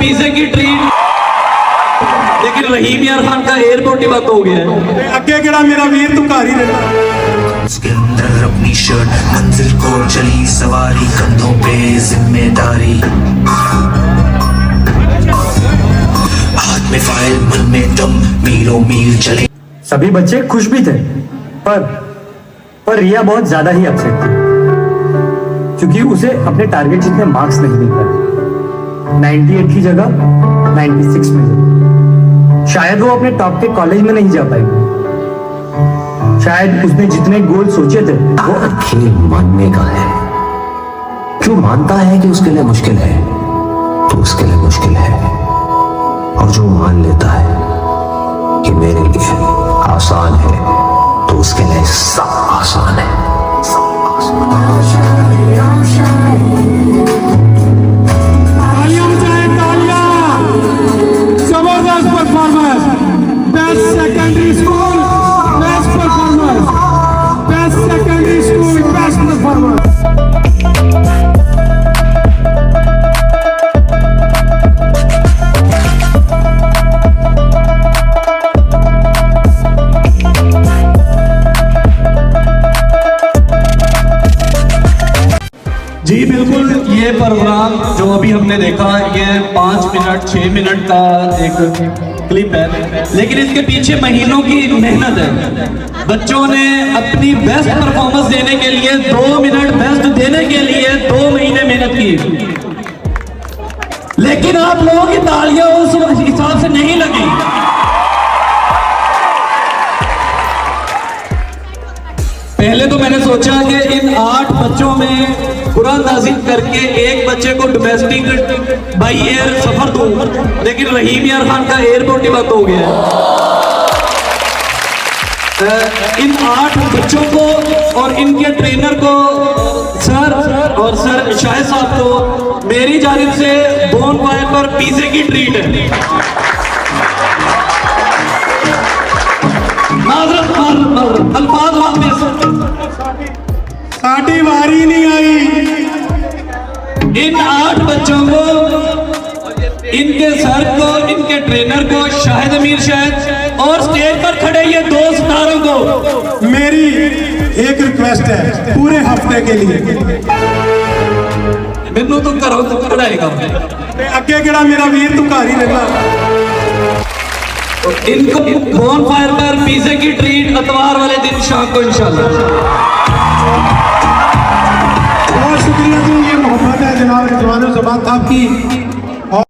पिज्जे की ट्रीट, लेकिन रहीम यार खान का एयरपोर्ट ही बंद हो गया है। अगे केड़ा मेरा वीर तू घर ही रहना। उसके अंदर अपनी शर्ट, मंजिल को चली सवारी, कंधों पे जिम्मेदारी, हाथ में फाइल मन में दम, मीलों मील चले। सभी बच्चे खुश भी थे, पर रिया बहुत ज्यादा ही अपसेट थी, क्योंकि उसे अपने टारगेट जितने मार्क्स नहीं मिल पाए। 98 की जगह 96 मिले। शायद वो अपने टॉप के कॉलेज में नहीं जा पाएगी। शायद उसने जितने गोल सोचे थे वो खेल मानने का है। जो मानता है कि उसके लिए मुश्किल है तो उसके लिए मुश्किल है, और जो मान लेता है कि मेरे लिए आसान है तो उसके लिए सब आसान है। तालियां बजाएं, तालियां। जबरदस्त performance, best secondary school, best performance, best secondary school, best performance. जी बिल्कुल, ये प्रोग्राम जो अभी हमने देखा ये 5 मिनट 6 मिनट का एक क्लिप है, लेकिन इसके पीछे महीनों की मेहनत है। बच्चों ने अपनी बेस्ट परफॉर्मेंस देने के लिए 2 मिनट बेस्ट देने के लिए 2 महीने मेहनत की, लेकिन आप लोगों की तालियां उस हिसाब से नहीं लगी। पहले तो मैंने सोचा कि इन 8 बच्चों में कुरानदाजी करके एक बच्चे को डोमेस्टिक बाई एयर सफर दूं, लेकिन रहीम यार खान का एयरपोर्ट ही बंद हो गया है। इन 8 बच्चों को और इनके ट्रेनर को, सर और सर शाहिद साहब को मेरी जानिब से बोन फायर पर पिज्जे की ट्रीट है। अल्फाज साड़ी वारी नहीं आई। इन 8 बच्चों को, इनके सर को, इनके ट्रेनर को, शाहिद अमीर शाहिद और स्टेज पर खड़े ये 2 सितारों को मेरी एक रिक्वेस्ट है पूरे हफ्ते के लिए। मैनू तो करो तो कराएगा, अगे केड़ा मेरा वीर तू घर ही रहना। इनको बोन फायर पर पिज्जे की ट्रीट इतवार वाले दिन शाम को इंशाल्लाह। बहुत शुक्रिया जी, ये मोहब्बत है जनाब रिजवानुल ज़मान साहब की।